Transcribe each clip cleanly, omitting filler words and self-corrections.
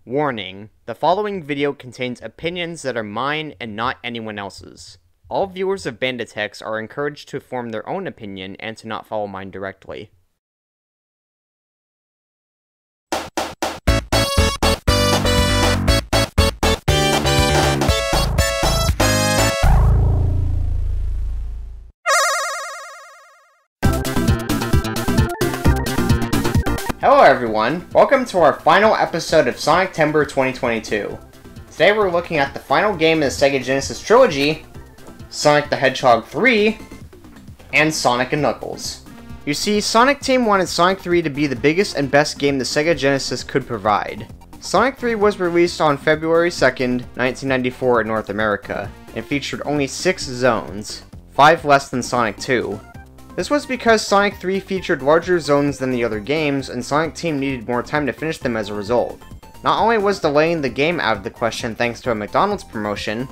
Warning: the following video contains opinions that are mine and not anyone else's. All viewers of Banditex are encouraged to form their own opinion and to not follow mine directly. Hello everyone, welcome to our final episode of SonicTember 2022. Today we're looking at the final game in the Sega Genesis trilogy, Sonic the Hedgehog 3, and Sonic & Knuckles. You see, Sonic Team wanted Sonic 3 to be the biggest and best game the Sega Genesis could provide. Sonic 3 was released on February 2nd, 1994 in North America, and featured only 6 zones, 5 less than Sonic 2. This was because Sonic 3 featured larger zones than the other games, and Sonic Team needed more time to finish them as a result. Not only was delaying the game out of the question thanks to a McDonald's promotion,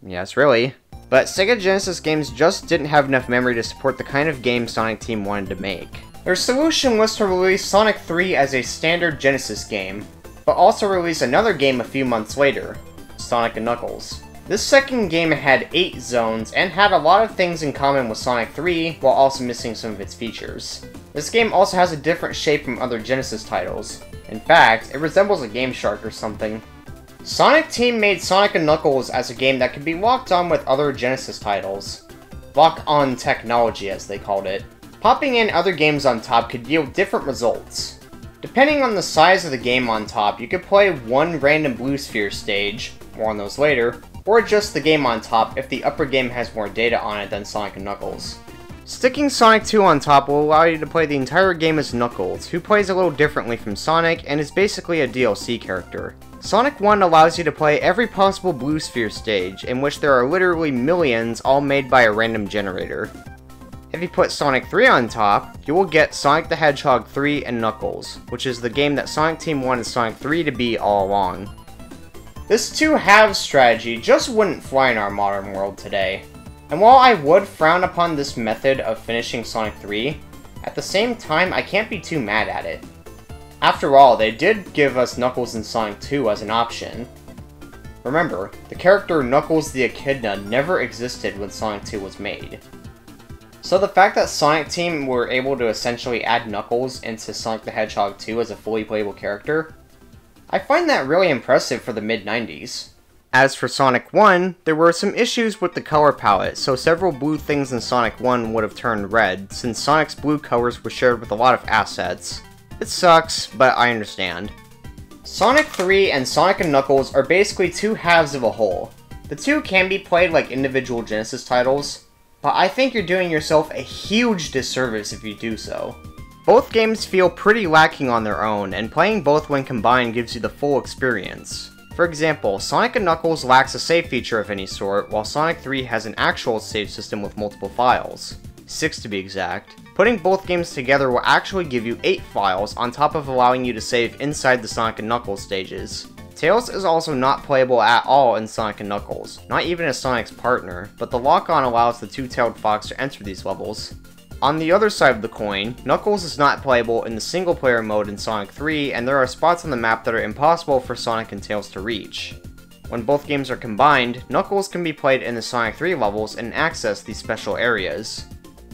yes really, but Sega Genesis games just didn't have enough memory to support the kind of game Sonic Team wanted to make. Their solution was to release Sonic 3 as a standard Genesis game, but also release another game a few months later, Sonic & Knuckles. This second game had 8 zones, and had a lot of things in common with Sonic 3, while also missing some of its features. This game also has a different shape from other Genesis titles. In fact, it resembles a Game Shark or something. Sonic Team made Sonic & Knuckles as a game that could be locked on with other Genesis titles. Lock-on technology, as they called it. Popping in other games on top could yield different results. Depending on the size of the game on top, you could play one random blue sphere stage, more on those later, or just the game on top if the upper game has more data on it than Sonic & Knuckles. Sticking Sonic 2 on top will allow you to play the entire game as Knuckles, who plays a little differently from Sonic and is basically a DLC character. Sonic 1 allows you to play every possible blue sphere stage, in which there are literally millions all made by a random generator. If you put Sonic 3 on top, you will get Sonic the Hedgehog 3 and Knuckles, which is the game that Sonic Team wanted Sonic 3 to be all along. This two-halves strategy just wouldn't fly in our modern world today. And while I would frown upon this method of finishing Sonic 3, at the same time I can't be too mad at it. After all, they did give us Knuckles in Sonic 2 as an option. Remember, the character Knuckles the Echidna never existed when Sonic 2 was made. So the fact that Sonic Team were able to essentially add Knuckles into Sonic the Hedgehog 2 as a fully playable character, I find that really impressive for the mid-90s. As for Sonic 1, there were some issues with the color palette, so several blue things in Sonic 1 would have turned red, since Sonic's blue colors were shared with a lot of assets. It sucks, but I understand. Sonic 3 and Sonic & Knuckles are basically two halves of a whole. The two can be played like individual Genesis titles, but I think you're doing yourself a huge disservice if you do so. Both games feel pretty lacking on their own, and playing both when combined gives you the full experience. For example, Sonic & Knuckles lacks a save feature of any sort, while Sonic 3 has an actual save system with multiple files. 6 to be exact. Putting both games together will actually give you 8 files, on top of allowing you to save inside the Sonic & Knuckles stages. Tails is also not playable at all in Sonic & Knuckles, not even as Sonic's partner, but the lock-on allows the two-tailed fox to enter these levels. On the other side of the coin, Knuckles is not playable in the single-player mode in Sonic 3, and there are spots on the map that are impossible for Sonic and Tails to reach. When both games are combined, Knuckles can be played in the Sonic 3 levels and access these special areas.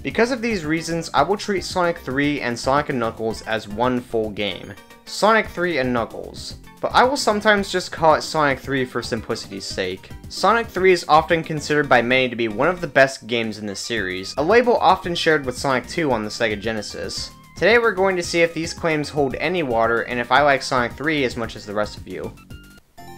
Because of these reasons, I will treat Sonic 3 and Sonic & Knuckles as one full game. Sonic 3 and Knuckles. But I will sometimes just call it Sonic 3 for simplicity's sake. Sonic 3 is often considered by many to be one of the best games in the series, a label often shared with Sonic 2 on the Sega Genesis. Today we're going to see if these claims hold any water and if I like Sonic 3 as much as the rest of you.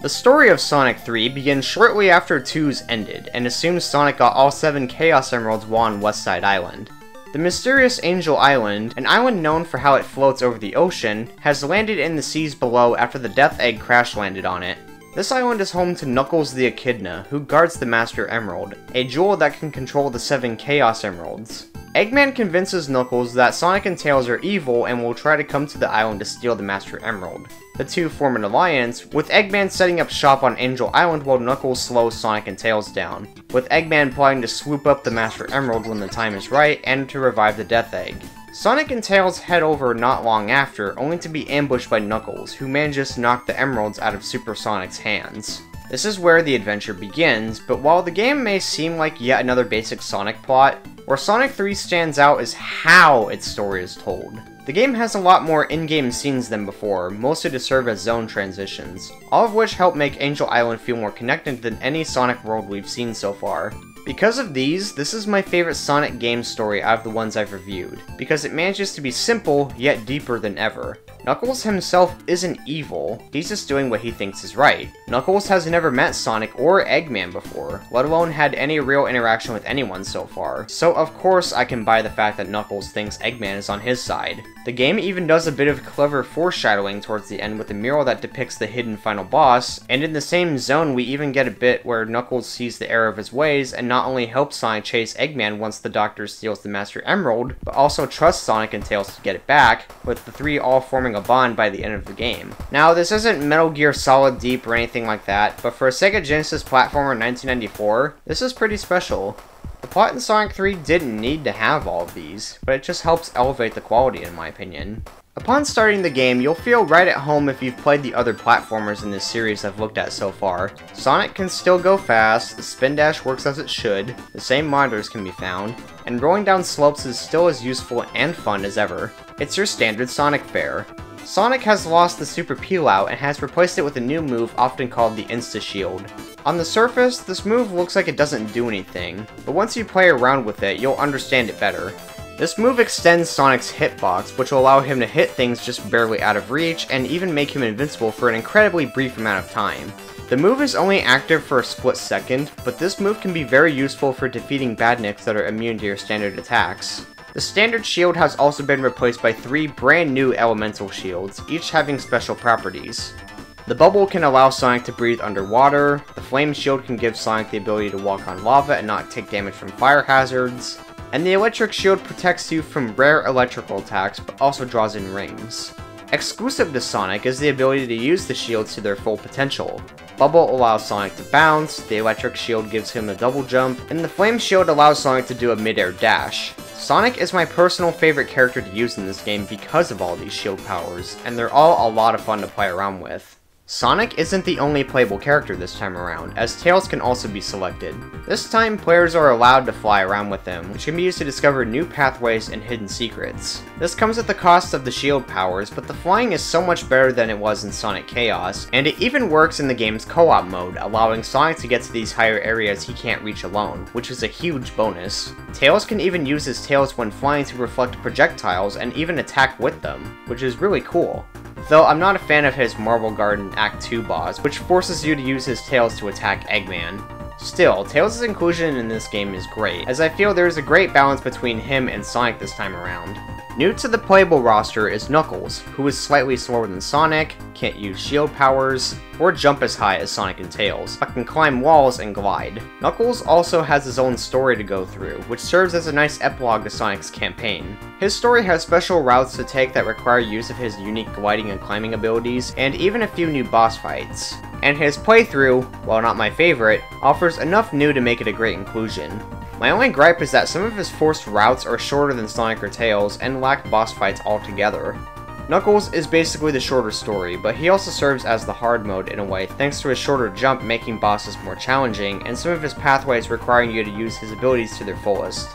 The story of Sonic 3 begins shortly after 2's ended, and assumes Sonic got all 7 Chaos Emeralds while on West Side Island. The mysterious Angel Island, an island known for how it floats over the ocean, has landed in the seas below after the Death Egg crash landed on it. This island is home to Knuckles the Echidna, who guards the Master Emerald, a jewel that can control the 7 Chaos Emeralds. Eggman convinces Knuckles that Sonic and Tails are evil and will try to come to the island to steal the Master Emerald. The two form an alliance, with Eggman setting up shop on Angel Island while Knuckles slows Sonic and Tails down, with Eggman plotting to swoop up the Master Emerald when the time is right and to revive the Death Egg. Sonic and Tails head over not long after, only to be ambushed by Knuckles, who manages to knock the emeralds out of Super Sonic's hands. This is where the adventure begins, but while the game may seem like yet another basic Sonic plot, where Sonic 3 stands out is how its story is told. The game has a lot more in-game scenes than before, mostly to serve as zone transitions, all of which help make Angel Island feel more connected than any Sonic world we've seen so far. Because of these, this is my favorite Sonic game story out of the ones I've reviewed, because it manages to be simple, yet deeper than ever. Knuckles himself isn't evil, he's just doing what he thinks is right. Knuckles has never met Sonic or Eggman before, let alone had any real interaction with anyone so far, so of course I can buy the fact that Knuckles thinks Eggman is on his side. The game even does a bit of clever foreshadowing towards the end with a mural that depicts the hidden final boss, and in the same zone we even get a bit where Knuckles sees the error of his ways and not only helps Sonic chase Eggman once the Doctor steals the Master Emerald, but also trusts Sonic and Tails to get it back, with the three all forming a bond by the end of the game. Now, this isn't Metal Gear Solid Deep or anything like that, but for a Sega Genesis platformer in 1994, this is pretty special. The plot in Sonic 3 didn't need to have all of these, but it just helps elevate the quality in my opinion. Upon starting the game, you'll feel right at home if you've played the other platformers in this series I've looked at so far. Sonic can still go fast, the spin dash works as it should, the same monitors can be found, and rolling down slopes is still as useful and fun as ever. It's your standard Sonic fare. Sonic has lost the Super Peel Out and has replaced it with a new move often called the Insta Shield. On the surface, this move looks like it doesn't do anything, but once you play around with it, you'll understand it better. This move extends Sonic's hitbox, which will allow him to hit things just barely out of reach, and even make him invincible for an incredibly brief amount of time. The move is only active for a split second, but this move can be very useful for defeating badniks that are immune to your standard attacks. The standard shield has also been replaced by 3 brand new elemental shields, each having special properties. The bubble can allow Sonic to breathe underwater, the flame shield can give Sonic the ability to walk on lava and not take damage from fire hazards, and the electric shield protects you from rare electrical attacks but also draws in rings. Exclusive to Sonic is the ability to use the shields to their full potential. Bubble allows Sonic to bounce, the electric shield gives him a double jump, and the flame shield allows Sonic to do a mid-air dash. Sonic is my personal favorite character to use in this game because of all these shield powers, and they're all a lot of fun to play around with. Sonic isn't the only playable character this time around, as Tails can also be selected. This time, players are allowed to fly around with him, which can be used to discover new pathways and hidden secrets. This comes at the cost of the shield powers, but the flying is so much better than it was in Sonic Chaos, and it even works in the game's co-op mode, allowing Sonic to get to these higher areas he can't reach alone, which is a huge bonus. Tails can even use his tails when flying to reflect projectiles and even attack with them, which is really cool. Though I'm not a fan of his Marble Garden Act 2 boss, which forces you to use his tails to attack Eggman. Still, Tails' inclusion in this game is great, as I feel there is a great balance between him and Sonic this time around. New to the playable roster is Knuckles, who is slightly slower than Sonic, can't use shield powers, or jump as high as Sonic and Tails, but can climb walls and glide. Knuckles also has his own story to go through, which serves as a nice epilogue to Sonic's campaign. His story has special routes to take that require use of his unique gliding and climbing abilities, and even a few new boss fights. And his playthrough, while not my favorite, offers enough new to make it a great inclusion. My only gripe is that some of his forced routes are shorter than Sonic or Tails, and lack boss fights altogether. Knuckles is basically the shorter story, but he also serves as the hard mode in a way thanks to his shorter jump making bosses more challenging, and some of his pathways requiring you to use his abilities to their fullest.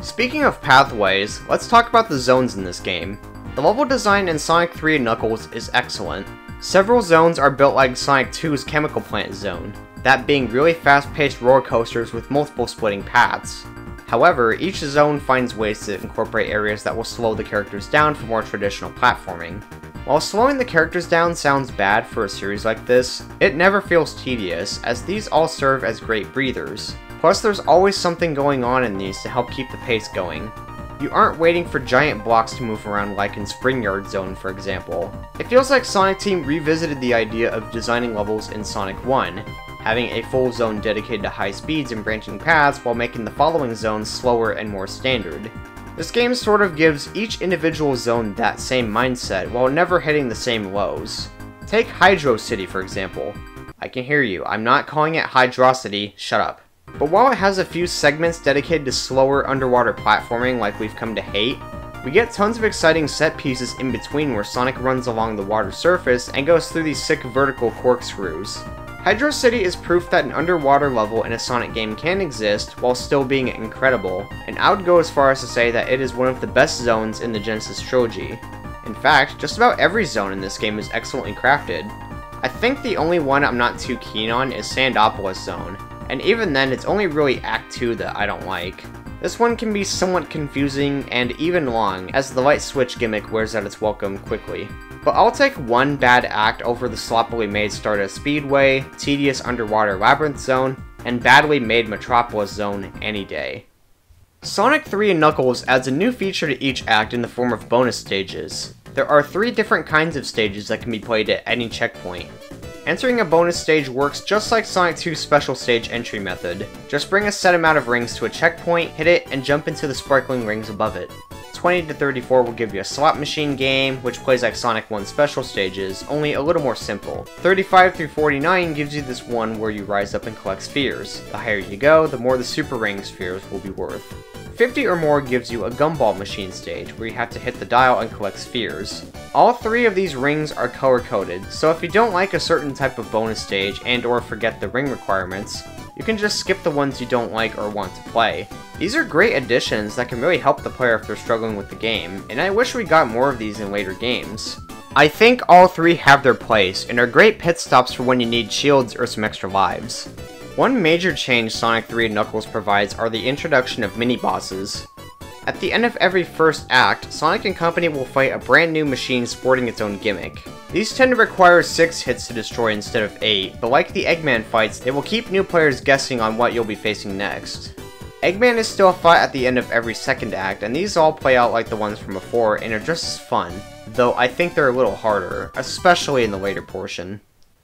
Speaking of pathways, let's talk about the zones in this game. The level design in Sonic 3 and Knuckles is excellent. Several zones are built like Sonic 2's Chemical Plant zone, that being really fast-paced roller coasters with multiple splitting paths. However, each zone finds ways to incorporate areas that will slow the characters down for more traditional platforming. While slowing the characters down sounds bad for a series like this, it never feels tedious, as these all serve as great breathers. Plus, there's always something going on in these to help keep the pace going. You aren't waiting for giant blocks to move around like in Spring Yard Zone, for example. It feels like Sonic Team revisited the idea of designing levels in Sonic 1, having a full zone dedicated to high speeds and branching paths while making the following zones slower and more standard. This game sort of gives each individual zone that same mindset while never hitting the same lows. Take Hydro City for example. I can hear you, I'm not calling it Hydrocity, shut up. But while it has a few segments dedicated to slower underwater platforming like we've come to hate, We get tons of exciting set pieces in between where Sonic runs along the water surface and goes through these sick vertical corkscrews. Hydro City is proof that an underwater level in a Sonic game can exist while still being incredible, and I would go as far as to say that it is one of the best zones in the Genesis trilogy. In fact, just about every zone in this game is excellently crafted. I think the only one I'm not too keen on is Sandopolis Zone, and even then it's only really Act 2 that I don't like. This one can be somewhat confusing and even long, as the light switch gimmick wears out its welcome quickly. But I'll take one bad act over the sloppily made Stardust Speedway, tedious underwater labyrinth zone, and badly made Metropolis Zone any day. Sonic 3 and Knuckles adds a new feature to each act in the form of bonus stages. There are 3 different kinds of stages that can be played at any checkpoint. Entering a bonus stage works just like Sonic 2's special stage entry method. Just bring a set amount of rings to a checkpoint, hit it, and jump into the sparkling rings above it. 20 to 34 will give you a slot machine game, which plays like Sonic 1 special stages, only a little more simple. 35 through 49 gives you this one where you rise up and collect spheres. The higher you go, the more the super ring spheres will be worth. 50 or more gives you a gumball machine stage, where you have to hit the dial and collect spheres. All 3 of these rings are color-coded, so if you don't like a certain type of bonus stage and or forget the ring requirements, you can just skip the ones you don't like or want to play. These are great additions that can really help the player if they're struggling with the game, and I wish we got more of these in later games. I think all 3 have their place, and are great pit stops for when you need shields or some extra lives. One major change Sonic 3 and Knuckles provides are the introduction of mini-bosses. At the end of every first act, Sonic and company will fight a brand new machine sporting its own gimmick. These tend to require 6 hits to destroy instead of 8, but like the Eggman fights, they will keep new players guessing on what you'll be facing next. Eggman is still a fight at the end of every second act, and these all play out like the ones from before and are just as fun, though I think they're a little harder, especially in the later portion.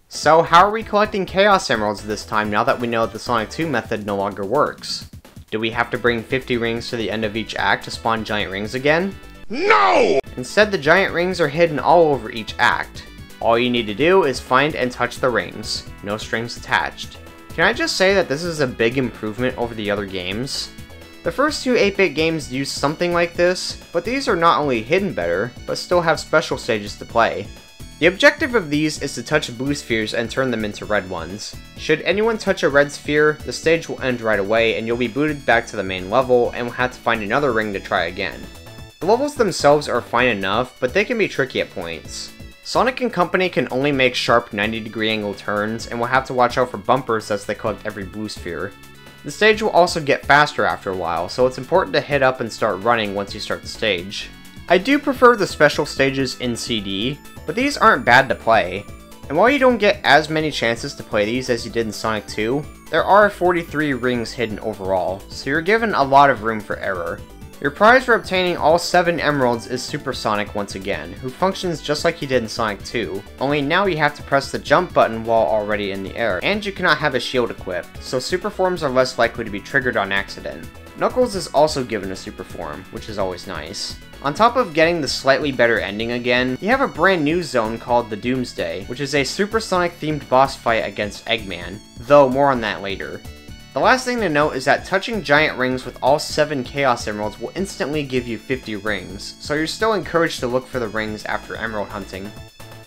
So how are we collecting Chaos Emeralds this time now that we know that the Sonic 2 method no longer works? Do we have to bring 50 rings to the end of each act to spawn giant rings again? No! Instead, the giant rings are hidden all over each act. All you need to do is find and touch the rings, no strings attached. Can I just say that this is a big improvement over the other games? The first 2 8-bit games used something like this, but these are not only hidden better, but still have special stages to play. The objective of these is to touch blue spheres and turn them into red ones. Should anyone touch a red sphere, the stage will end right away and you'll be booted back to the main level and will have to find another ring to try again. The levels themselves are fine enough, but they can be tricky at points. Sonic and company can only make sharp 90-degree angle turns and will have to watch out for bumpers as they collect every blue sphere. The stage will also get faster after a while, so it's important to hit up and start running once you start the stage. I do prefer the special stages in CD, but these aren't bad to play. And while you don't get as many chances to play these as you did in Sonic 2, there are 43 rings hidden overall, so you're given a lot of room for error. Your prize for obtaining all 7 emeralds is Super Sonic once again, who functions just like he did in Sonic 2, only now you have to press the jump button while already in the air, and you cannot have a shield equipped, so super forms are less likely to be triggered on accident. Knuckles is also given a super form, which is always nice. On top of getting the slightly better ending again, you have a brand new zone called the Doomsday, which is a Super Sonic themed boss fight against Eggman, though more on that later. The last thing to note is that touching giant rings with all 7 Chaos Emeralds will instantly give you 50 rings, so you're still encouraged to look for the rings after emerald hunting.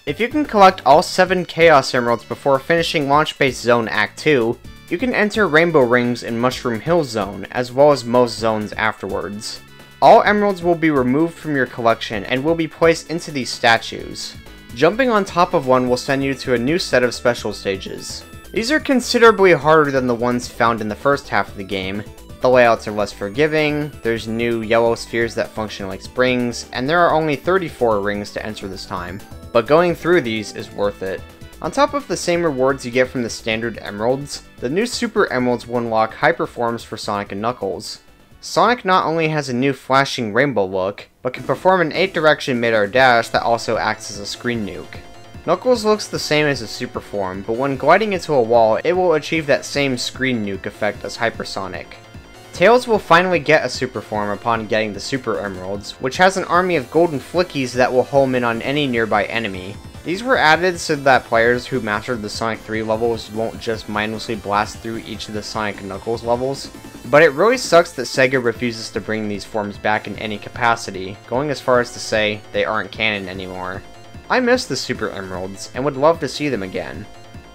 If you can collect all 7 Chaos Emeralds before finishing Launch Base Zone Act 2, you can enter Rainbow Rings in Mushroom Hill Zone, as well as most zones afterwards. All emeralds will be removed from your collection and will be placed into these statues. Jumping on top of one will send you to a new set of special stages. These are considerably harder than the ones found in the first half of the game. The layouts are less forgiving, there's new yellow spheres that function like springs, and there are only 34 rings to enter this time. But going through these is worth it. On top of the same rewards you get from the standard emeralds, the new Super Emeralds will unlock hyper forms for Sonic and Knuckles. Sonic not only has a new flashing rainbow look, but can perform an 8-direction mid-air dash that also acts as a screen nuke. Knuckles looks the same as a super form, but when gliding into a wall, it will achieve that same screen nuke effect as Hypersonic. Tails will finally get a super form upon getting the Super Emeralds, which has an army of golden flickies that will home in on any nearby enemy. These were added so that players who mastered the Sonic 3 levels won't just mindlessly blast through each of the Sonic and Knuckles levels, But it really sucks that Sega refuses to bring these forms back in any capacity, going as far as to say they aren't canon anymore. I miss the Super Emeralds, and would love to see them again.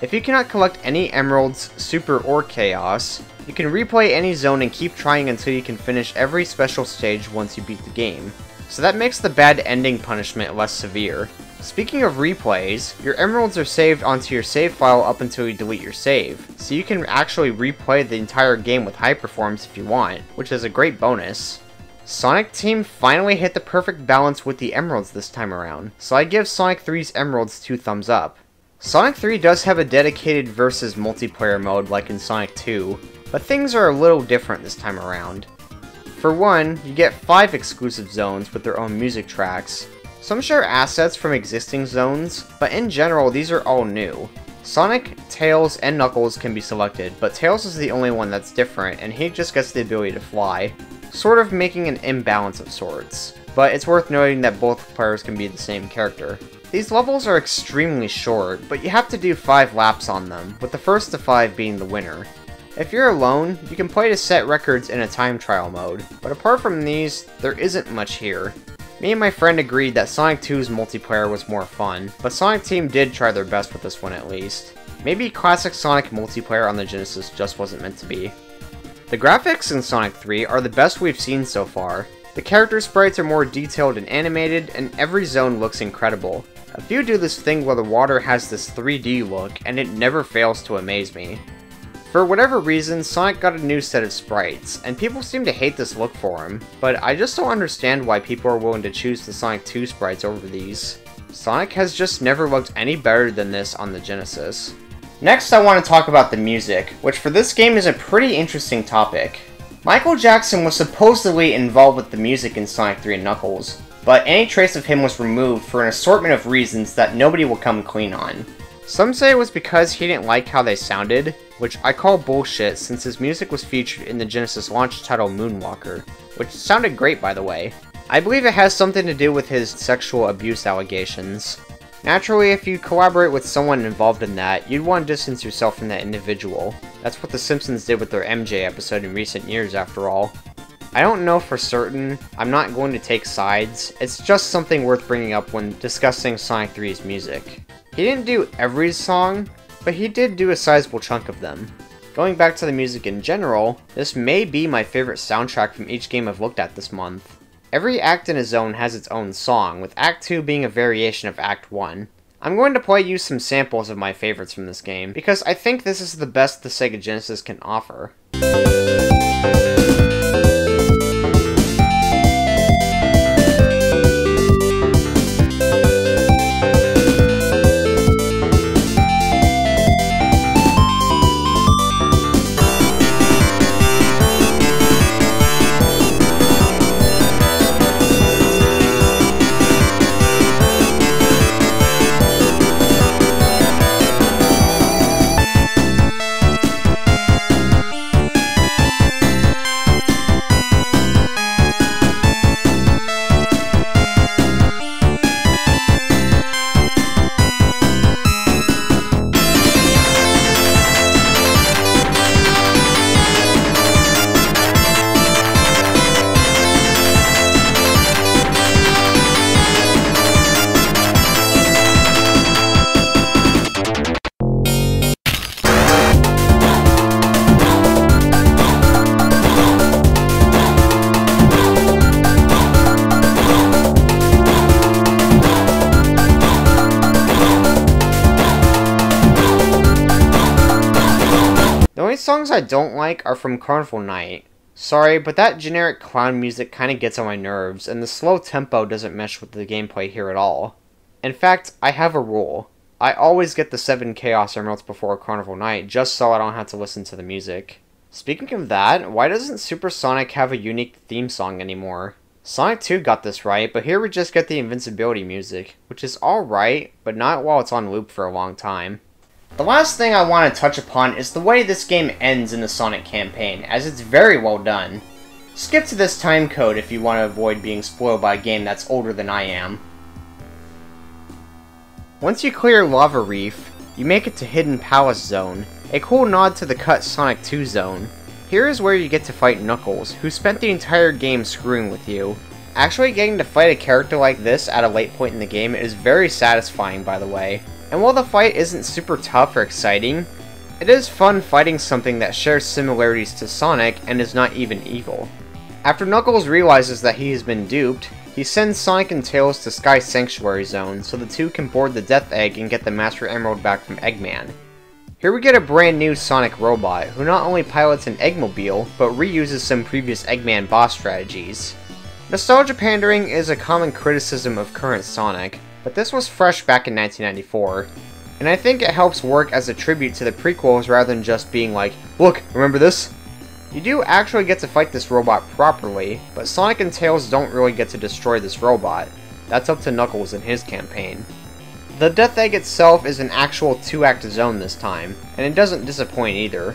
If you cannot collect any Emeralds, Super or Chaos, you can replay any zone and keep trying until you can finish every special stage once you beat the game. So that makes the bad ending punishment less severe. Speaking of replays, your Emeralds are saved onto your save file up until you delete your save, so you can actually replay the entire game with Hyperforms if you want, which is a great bonus. Sonic Team finally hit the perfect balance with the Emeralds this time around, so I give Sonic 3's Emeralds 2 thumbs up. Sonic 3 does have a dedicated versus multiplayer mode like in Sonic 2, but things are a little different this time around. For one, you get 5 exclusive zones with their own music tracks. Some share assets from existing zones, but in general these are all new. Sonic, Tails, and Knuckles can be selected, but Tails is the only one that's different, and he just gets the ability to fly, sort of making an imbalance of sorts. But it's worth noting that both players can be the same character. These levels are extremely short, but you have to do 5 laps on them, with the first to 5 being the winner. If you're alone, you can play to set records in a time trial mode, but apart from these, there isn't much here. Me and my friend agreed that Sonic 2's multiplayer was more fun, but Sonic Team did try their best with this one at least. Maybe classic Sonic multiplayer on the Genesis just wasn't meant to be. The graphics in Sonic 3 are the best we've seen so far. The character sprites are more detailed and animated, and every zone looks incredible. A few do this thing where the water has this 3D look, and it never fails to amaze me. For whatever reason, Sonic got a new set of sprites, and people seem to hate this look for him, but I just don't understand why people are willing to choose the Sonic 2 sprites over these. Sonic has just never looked any better than this on the Genesis. Next I want to talk about the music, which for this game is a pretty interesting topic. Michael Jackson was supposedly involved with the music in Sonic 3 and Knuckles, but any trace of him was removed for an assortment of reasons that nobody will come clean on. Some say it was because he didn't like how they sounded, which I call bullshit since his music was featured in the Genesis launch title Moonwalker, which sounded great by the way. I believe it has something to do with his sexual abuse allegations. Naturally, if you collaborate with someone involved in that, you'd want to distance yourself from that individual. That's what The Simpsons did with their MJ episode in recent years after all. I don't know for certain, I'm not going to take sides, it's just something worth bringing up when discussing Sonic 3's music. He didn't do every song, but he did do a sizable chunk of them. Going back to the music in general, this may be my favorite soundtrack from each game I've looked at this month. Every act in a zone has its own song, with Act 2 being a variation of Act 1. I'm going to play you some samples of my favorites from this game, because I think this is the best the Sega Genesis can offer. The only songs I don't like are from Carnival Night. Sorry, but that generic clown music kinda gets on my nerves, and the slow tempo doesn't mesh with the gameplay here at all. In fact, I have a rule. I always get the 7 Chaos Emeralds before Carnival Night, just so I don't have to listen to the music. Speaking of that, why doesn't Super Sonic have a unique theme song anymore? Sonic 2 got this right, but here we just get the invincibility music, which is alright, but not while it's on loop for a long time. The last thing I want to touch upon is the way this game ends in the Sonic campaign, as it's very well done. Skip to this time code if you want to avoid being spoiled by a game that's older than I am. Once you clear Lava Reef, you make it to Hidden Palace Zone, a cool nod to the cut Sonic 2 zone. Here is where you get to fight Knuckles, who spent the entire game screwing with you. Actually getting to fight a character like this at a late point in the game is very satisfying, by the way. And while the fight isn't super tough or exciting, it is fun fighting something that shares similarities to Sonic and is not even evil. After Knuckles realizes that he has been duped, he sends Sonic and Tails to Sky Sanctuary Zone so the two can board the Death Egg and get the Master Emerald back from Eggman. Here we get a brand new Sonic robot, who not only pilots an Eggmobile, but reuses some previous Eggman boss strategies. Nostalgia pandering is a common criticism of current Sonic, but this was fresh back in 1994, and I think it helps work as a tribute to the prequels rather than just being like, look, remember this? You do actually get to fight this robot properly, but Sonic and Tails don't really get to destroy this robot. That's up to Knuckles and his campaign. The Death Egg itself is an actual 2-act zone this time, and it doesn't disappoint either.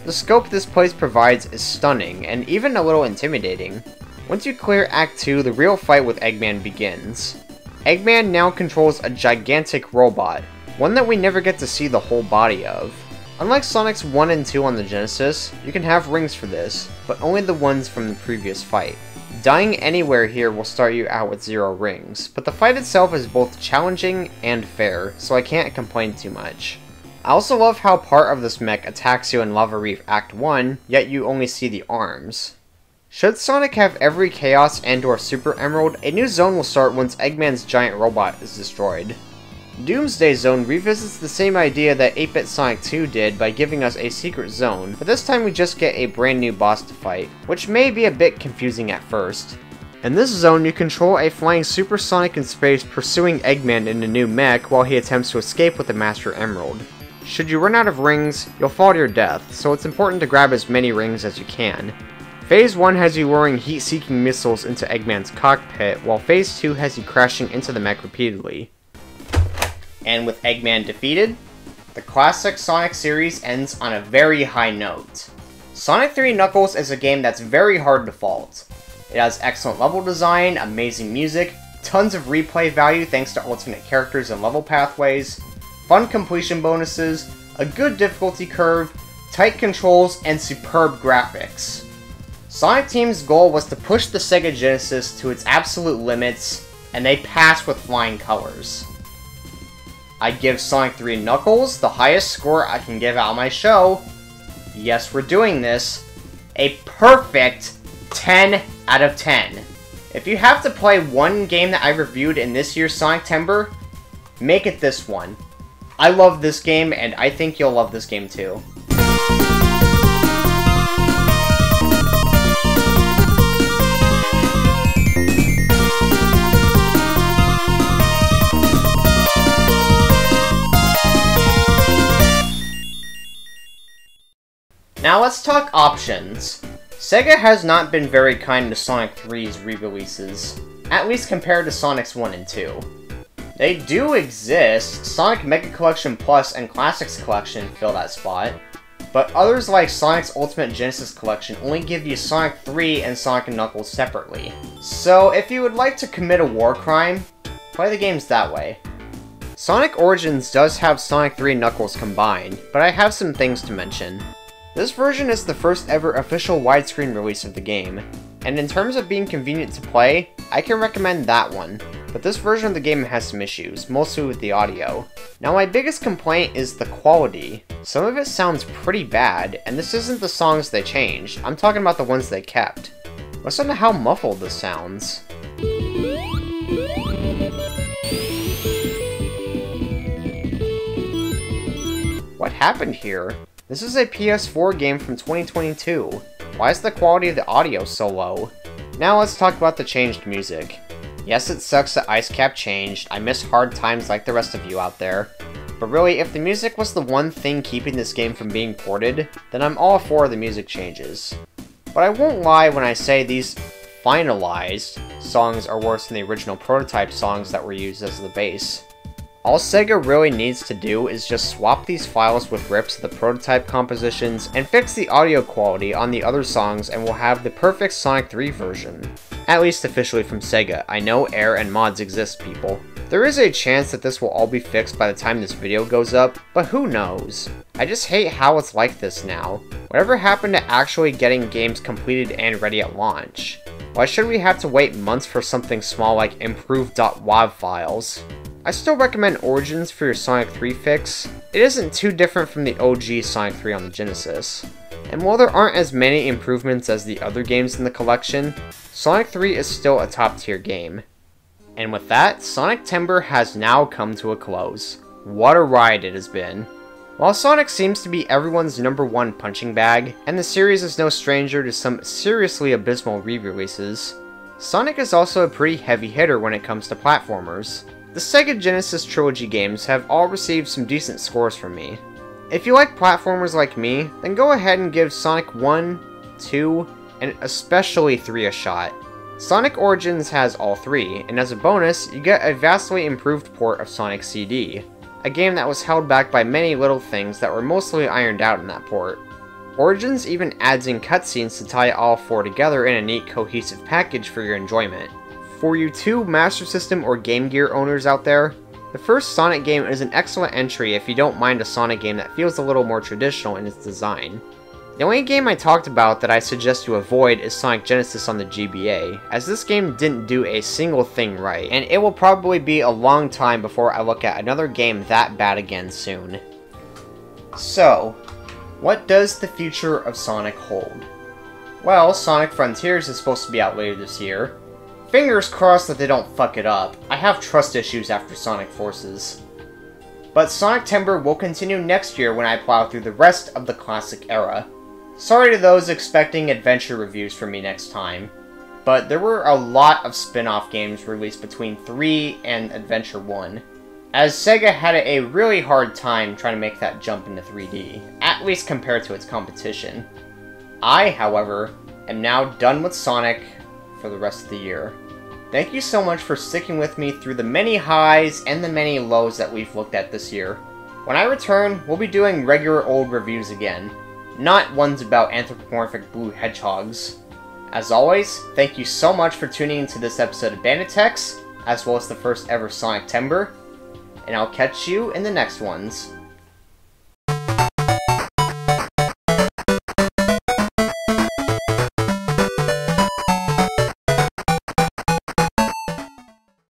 The scope this place provides is stunning, and even a little intimidating. Once you clear Act 2, the real fight with Eggman begins. Eggman now controls a gigantic robot, one that we never get to see the whole body of. Unlike Sonic's 1 and 2 on the Genesis, you can have rings for this, but only the ones from the previous fight. Dying anywhere here will start you out with 0 rings, but the fight itself is both challenging and fair, so I can't complain too much. I also love how part of this mech attacks you in Lava Reef Act 1, yet you only see the arms. Should Sonic have every Chaos and/or Super Emerald, a new zone will start once Eggman's giant robot is destroyed. Doomsday Zone revisits the same idea that 8-bit Sonic 2 did by giving us a secret zone, but this time we just get a brand new boss to fight, which may be a bit confusing at first. In this zone, you control a flying Super Sonic in space pursuing Eggman in a new mech while he attempts to escape with the Master Emerald. Should you run out of rings, you'll fall to your death, so it's important to grab as many rings as you can. Phase 1 has you luring heat-seeking missiles into Eggman's cockpit, while Phase 2 has you crashing into the mech repeatedly. And with Eggman defeated, the classic Sonic series ends on a very high note. Sonic 3 Knuckles is a game that's very hard to fault. It has excellent level design, amazing music, tons of replay value thanks to alternate characters and level pathways, fun completion bonuses, a good difficulty curve, tight controls, and superb graphics. Sonic Team's goal was to push the Sega Genesis to its absolute limits, and they passed with flying colors. I give Sonic 3 Knuckles the highest score I can give out my show. Yes, we're doing this. A perfect 10 out of 10. If you have to play one game that I reviewed in this year's SonicTember, make it this one. I love this game, and I think you'll love this game too. Now let's talk options. Sega has not been very kind to Sonic 3's re-releases, at least compared to Sonic's 1 and 2. They do exist. Sonic Mega Collection Plus and Classics Collection fill that spot, but others like Sonic's Ultimate Genesis Collection only give you Sonic 3 and Sonic and Knuckles separately. So if you would like to commit a war crime, play the games that way. Sonic Origins does have Sonic 3 and Knuckles combined, but I have some things to mention. This version is the first ever official widescreen release of the game, and in terms of being convenient to play, I can recommend that one, but this version of the game has some issues, mostly with the audio. Now my biggest complaint is the quality. Some of it sounds pretty bad, and this isn't the songs they changed, I'm talking about the ones they kept. Listen to how muffled this sounds. What happened here? This is a PS4 game from 2022. Why is the quality of the audio so low? Now let's talk about the changed music. Yes, it sucks that Ice Cap changed, I miss Hard Times like the rest of you out there. But really, if the music was the one thing keeping this game from being ported, then I'm all for the music changes. But I won't lie when I say these finalized songs are worse than the original prototype songs that were used as the base. All Sega really needs to do is just swap these files with rips of the prototype compositions and fix the audio quality on the other songs, and we'll have the perfect Sonic 3 version. At least officially from Sega. I know error and mods exist, people. There is a chance that this will all be fixed by the time this video goes up, but who knows? I just hate how it's like this now. Whatever happened to actually getting games completed and ready at launch? Why should we have to wait months for something small like improved.wav files? I still recommend Origins for your Sonic 3 fix. It isn't too different from the OG Sonic 3 on the Genesis. And while there aren't as many improvements as the other games in the collection, Sonic 3 is still a top tier game. And with that, SonicTember has now come to a close. What a ride it has been. While Sonic seems to be everyone's #1 punching bag, and the series is no stranger to some seriously abysmal re-releases, Sonic is also a pretty heavy hitter when it comes to platformers. The Sega Genesis Trilogy games have all received some decent scores from me. If you like platformers like me, then go ahead and give Sonic 1, 2, and especially 3 a shot. Sonic Origins has all 3, and as a bonus, you get a vastly improved port of Sonic CD, a game that was held back by many little things that were mostly ironed out in that port. Origins even adds in cutscenes to tie all 4 together in a neat cohesive package for your enjoyment. For you 2 Master System or Game Gear owners out there, the first Sonic game is an excellent entry if you don't mind a Sonic game that feels a little more traditional in its design. The only game I talked about that I suggest you avoid is Sonic Genesis on the GBA, as this game didn't do a single thing right, and it will probably be a long time before I look at another game that bad again soon. So, what does the future of Sonic hold? Well, Sonic Frontiers is supposed to be out later this year. Fingers crossed that they don't fuck it up. I have trust issues after Sonic Forces. But SonicTember will continue next year when I plow through the rest of the classic era. Sorry to those expecting adventure reviews from me next time, but there were a lot of spin-off games released between 3 and Adventure 1, as Sega had a really hard time trying to make that jump into 3D, at least compared to its competition. I, however, am now done with Sonic for the rest of the year. Thank you so much for sticking with me through the many highs and the many lows that we've looked at this year. When I return, we'll be doing regular old reviews again. Not ones about anthropomorphic blue hedgehogs. As always, thank you so much for tuning into this episode of Banditex, as well as the first ever SonicTember, and I'll catch you in the next ones.